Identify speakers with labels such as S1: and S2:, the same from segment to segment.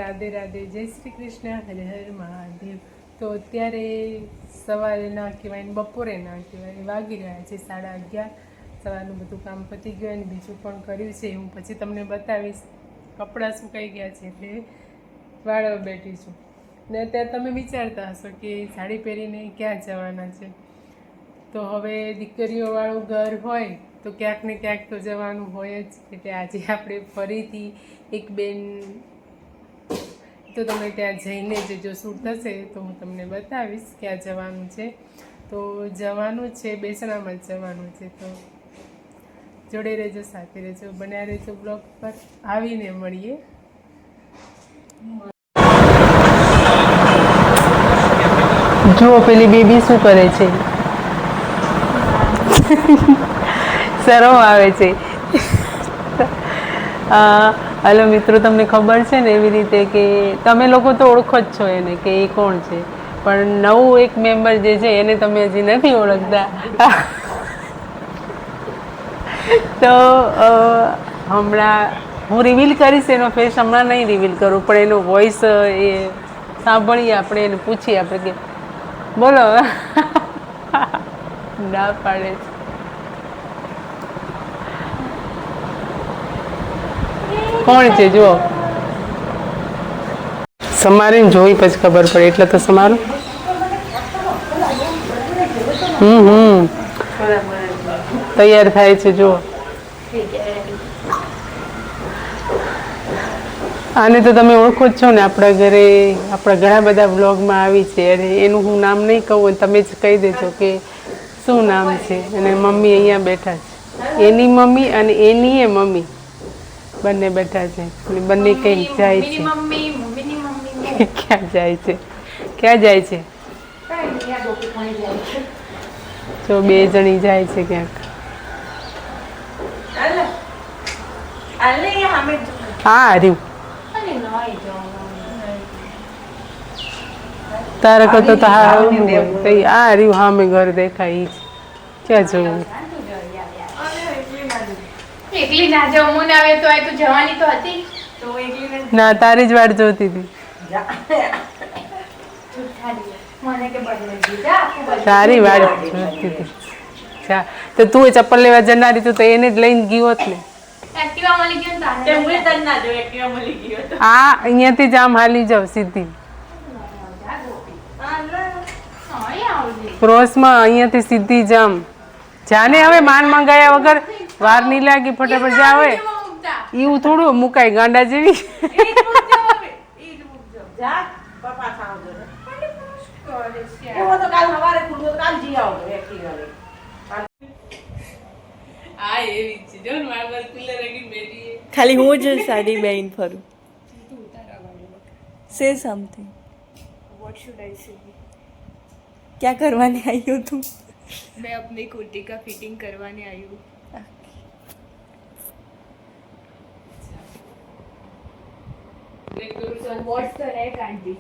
S1: રાધે રાધે, જય શ્રી કૃષ્ણ, હરે હર મહાદેવ. તો અત્યારે સવારે ના કહેવાય ને બપોરે ના કહેવાય, વાગી રહ્યા છે 11:30. સવારનું બધું કામ પતી ગયું અને બીજું પણ કર્યું છે, હું પછી તમને બતાવીશ. કપડાં સુકાઈ ગયા છે એટલે વાળવા બેઠી છું. ને અત્યારે તમે વિચારતા હશો કે સાડી પહેરીને ક્યાં જવાના છે. તો હવે દીકરીઓવાળું ઘર હોય તો ક્યાંક ને ક્યાંક તો જવાનું હોય જ. એટલે આજે આપણે ફરીથી એક બેન, તો તમે ત્યાં જઈને જો શૂટ થશે તો હું તમને બતાવીશ ક્યાં જવાનું છે. તો જવાનું છે બેસણામાં જવાનું છે, તો જોડે રહેજો, સાથે રહેજો, બન્યા રહેજો બ્લોગ પર. આવીને મળીએ. જુઓ પેલી બેબી શું કરે છે, શરમ આવે છે. હલો મિત્રો, તમને ખબર છે ને એવી રીતે કે તમે લોકો તો ઓળખો જ છો એને કે એ કોણ છે, પણ નવું એક મેમ્બર જે છે એને તમે હજી નથી ઓળખતા. તો હમણાં હું રિવીલ કરીશ એનો ફેસ, હમણાં નહીં રિવીલ કરું, પણ એનો વોઇસ એ સાંભળીએ આપણે, એને પૂછીએ આપણે કે બોલો. ના પાડે છે. કોણ છે જુઓ, સમારીને જોઈ પછી ખબર પડે, એટલે તો સમારું. તૈયાર થાય છે જુઓ. આને તો તમે ઓળખો જ છો ને, આપણા ઘરે આપણા ઘણા બધા બ્લોગમાં આવી છે. અને એનું હું નામ નહીં કહું, તમે જ કહી દેજો કે શું નામ છે. અને મમ્મી અહીંયા બેઠા છે, એની મમ્મી અને એની એ મમ્મી બંને બેઠા છે. બંને કંઈક જાય છે. ક્યાં જાય છે, ક્યાં જાય છે? જો બે જણી જાય છે ક્યાંક. હા હર્યું તારે કરતો તો હા આ રહ્યું, હા મેં ઘર દેખાય. ક્યાં જવું?
S2: એકલી ના જાવ, મને આવે તો આ તો જવાની તો હતી, તો એકલી
S1: ના તારી જ વાટ જોતી હતી.
S2: મને કે બદલે દીધા
S1: તારી વાટ જોતી હતી. તો તું એ ચપ્પલ લેવા જનારી તો એને જ લઈને ગયો હોત ને.
S2: એક્ટિવા મળી ગયો ને તારે હું તને ના જો એક્ટિવા મળી ગયો તો
S1: આ અહીંયાથી જ આમ હાલી જાવ સીધી ક્રોસમાં, અહીંયાથી સીધી જામ જાને. હવે માન મંગાયા વગર વાર નહીં લાગી, ફટાફટ જા. હવે એવું થોડું મુકાય ગાંડા જેવી.
S3: ખાલી હું જ સાડી બેન ફરું. Say something.
S2: What should I से?
S3: क्या करवाने आई हो तुम?
S2: मैं अपनी कुर्ती का फिटिंग करवाने आई हूँ. So what's the rate, aunty?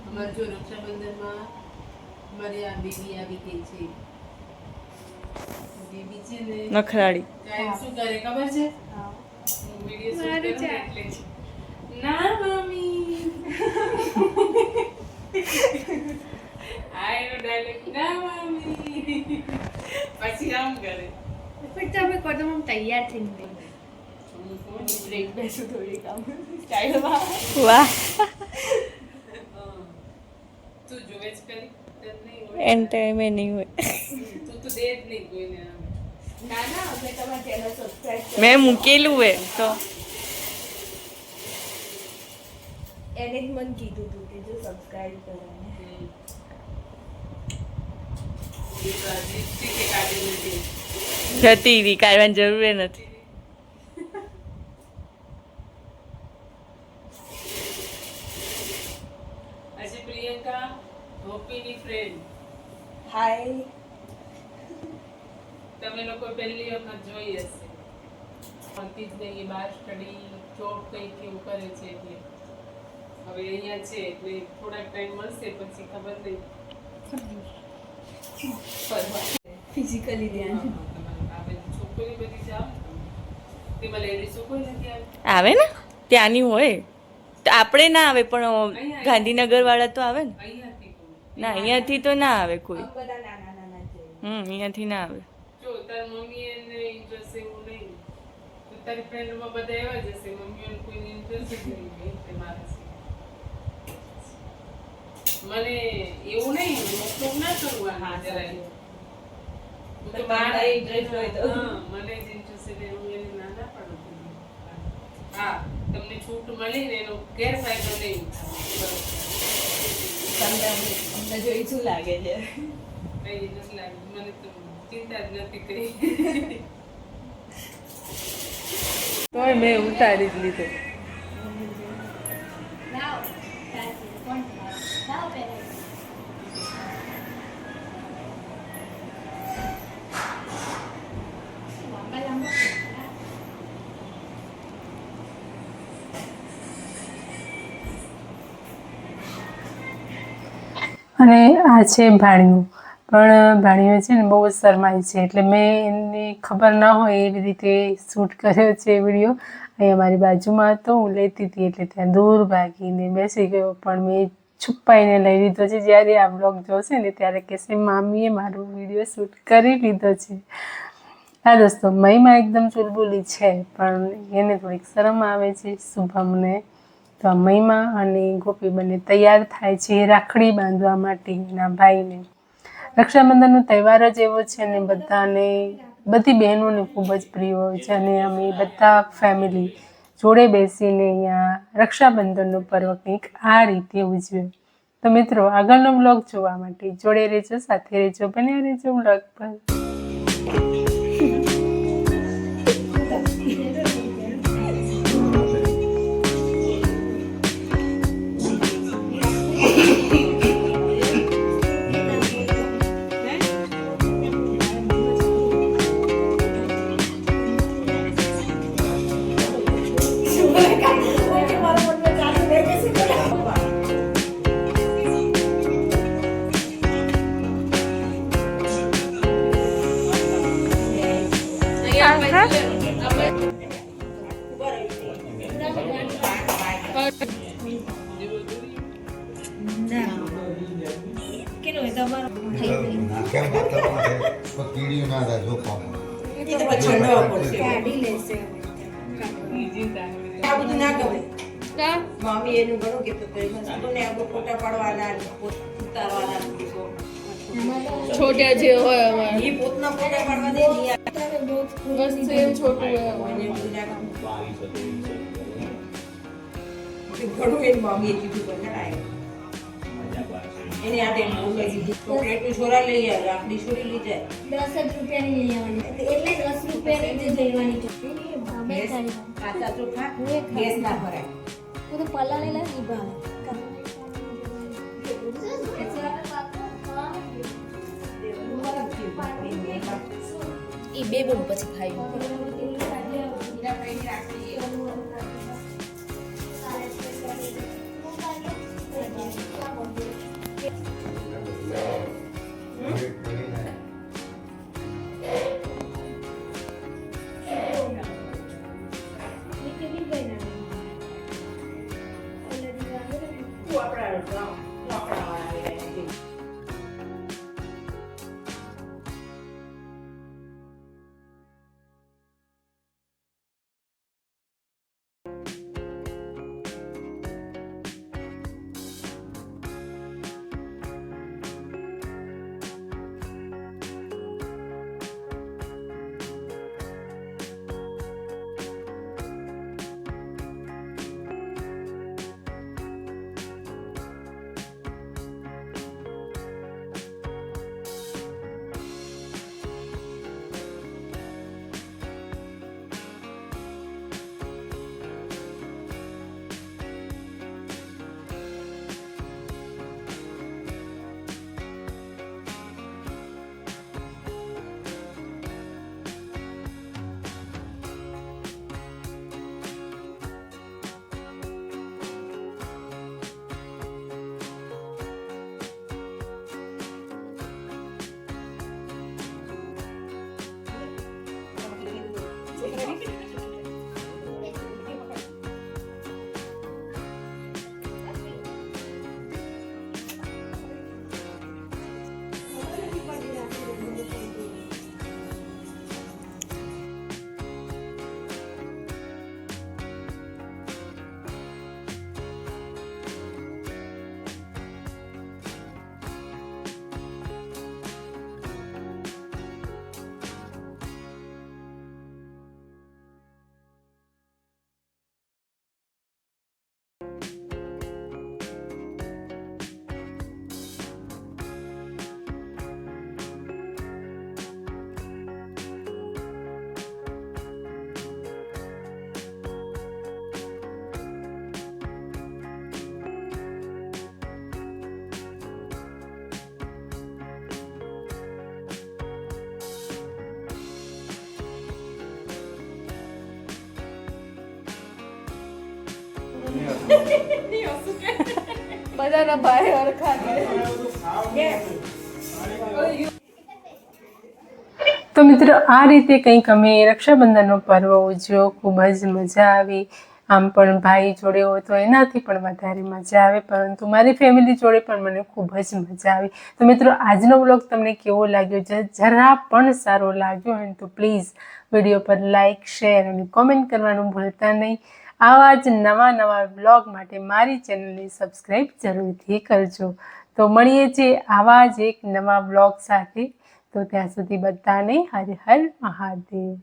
S1: અમારે જો રક્ષાબંધનમાં અમારી આ બેબી આવી ગઈ છે. બેબી છે ને
S3: નખરાડી.
S1: શું કરે ખબર છે? વિડિયો શૂટ કરે એટલે ના મમ્મી આયનો ડાયલોગ ના મમ્મી પછી આમ કરે.
S2: પણ તમે કદમ તૈયાર થઈને બેઠા. બ્રેક બેસું થોડી કામ સ્ટાઇલમાં.
S3: વાહ,
S1: તું જોવે જ કરી તને નહીં હોય
S3: એન ટાઈમે નહીં હોય.
S1: તું તો દે જ નહીં કોઈને.
S2: ના ના અમે તમારા ચેનલ સબસ્ક્રાઇબ
S3: મેં મૂકેલું હે તો
S2: એને જ મને કીધું હતું કે જો સબસ્ક્રાઇબ કરવાનું.
S3: જતી રહી, કાઢવાની જરૂર નથી.
S1: આજે પ્રિયંકા ગોપીની ફ્રેન્ડ.
S3: હાય.
S1: તમે લોકો પહેલી વખત જોઈ હશે. ભણતી જ નહીં, બહાર સ્ટડી જોબ કંઈક એવું કરે છે, એટલે હવે અહીંયા છે એટલે થોડાક ટાઈમ મળશે પછી ખબર નહીં.
S2: ફિઝિકલી ધ્યાન
S1: છોકરી બધી જાવ તેમાં લેડીઝો કોઈ નથી
S3: આવે ને ત્યાંની હોય તો આપણે ના આવે પણ ગાંધીનગર વાળા તો આવે ને.
S1: અહીંયાથી કહું.
S3: ના અહીંયાથી તો ના આવે કોઈ.
S2: બધા નાના નાના છે.
S3: અહીંયાથી ના આવે.
S1: જો તાર મમ્મી એને ઇન્ટરેસ્ટ એવું નહીં તો તારી ફ્રેન્ડમાં બધા એવા જ હશે મમ્મીઓને કોઈને ઇન્ટરેસ્ટ જ નહીં હોય એટલે મારા મને એવું નહીં મોકલું ના કરવાનું જરાય હું તો મારા
S2: ઇન્ટરેસ્ટ હોય તો
S1: હા મને જ ઇન્ટરેસ્ટ એટલે હું એને ના ના પાડું હા તમને છૂટ મળી ને એનો ગેરફાયદો નહીં
S2: અમને જોઈ શું લાગે છે
S1: કઈ નથી લાગ્યું મને તો ચિંતા જ નથી કરી તોય મેં ઉતારી જ લીધો અને આ છે ભાણિયું પણ ભાણિયું છે ને બહુ જ શરમાય છે એટલે મેં એને ખબર ના હોય એવી રીતે શૂટ કર્યો છે વિડીયો અહીંયા મારી બાજુમાં હતો હું લેતી હતી એટલે ત્યાં દૂર ભાગીને બેસી ગયો પણ મેં છુપાઈને લઈ લીધો છે જ્યારે આ બ્લોગ જોશે ને ત્યારે કહેશે મામીએ મારો વિડીયો શૂટ કરી લીધો છે હા દોસ્તો મહિમા એકદમ ચુલબુલી છે પણ એને થોડીક શરમ આવે છે શુભમને તો આ મહિમા અને ગોપી બંને તૈયાર થાય છે રાખડી બાંધવા માટે એના ભાઈને રક્ષાબંધનનો તહેવાર જ એવો છે ને બધાને બધી બહેનોને ખૂબ જ પ્રિય હોય છે અને અમે બધા ફેમિલી જોડે બેસીને અહીંયા રક્ષાબંધનનો પર્વ કંઈક આ રીતે ઉજવ્યો તો મિત્રો આગળનો બ્લોગ જોવા માટે જોડે રહેજો સાથે રહેજો બન્યા રહેજો બ્લોગ પર
S4: કીડીયું ના થાય જોખમ
S5: મમ્મી એનું ઘણું કીધું મને આપણે ફોટા પાડવાના ઉતારવાના
S2: છોટા જે હોય અમારે
S5: એ પોતના ફોટા પાડવા દે
S2: બસ સેમ છોટું હોય
S5: ઘણું એની મમ્મીએ કીધું પણ કરાય એની આટે ચોકલેટ છોરા લઈ આવે રાખડી છોડી લઈ જાય
S6: 10 રૂપિયાની લઈ આવવાની એટલે 10 રૂપિયાની જ લેવાની છે
S5: કાચા ચોખા ગેસ ના ભરાય
S6: હું તો પલ્લા લઈ લઈ ભાવે
S2: એ બે બોલ પછી ખાઈ બધાના ભાઈ હરખા છે.
S1: તો મિત્રો આ રીતે કંઈક અમે રક્ષાબંધનનો પર્વ ઉજવ્યો. ખૂબ જ મજા આવી. આમ પણ ભાઈ જોડે હોય તો એનાથી પણ વધારે મજા આવે, પરંતુ મારી ફેમિલી જોડે પણ મને ખૂબ જ મજા આવી. તો મિત્રો આજનો વ્લોગ તમને કેવો લાગ્યો? જરા પણ સારો લાગ્યો હોય તો પ્લીઝ વિડીયો પર લાઇક, શેર અને કોમેન્ટ કરવાનું ભૂલતા નહીં. આવા જ નવા વ્લોગ માટે મારી ચેનલને સબસ્ક્રાઈબ જરૂરથી કરજો. તો મળીએ છીએ આવા જ એક નવા વ્લોગ સાથે. તો ત્યાં સુધી બધાને હર હર મહાદેવ.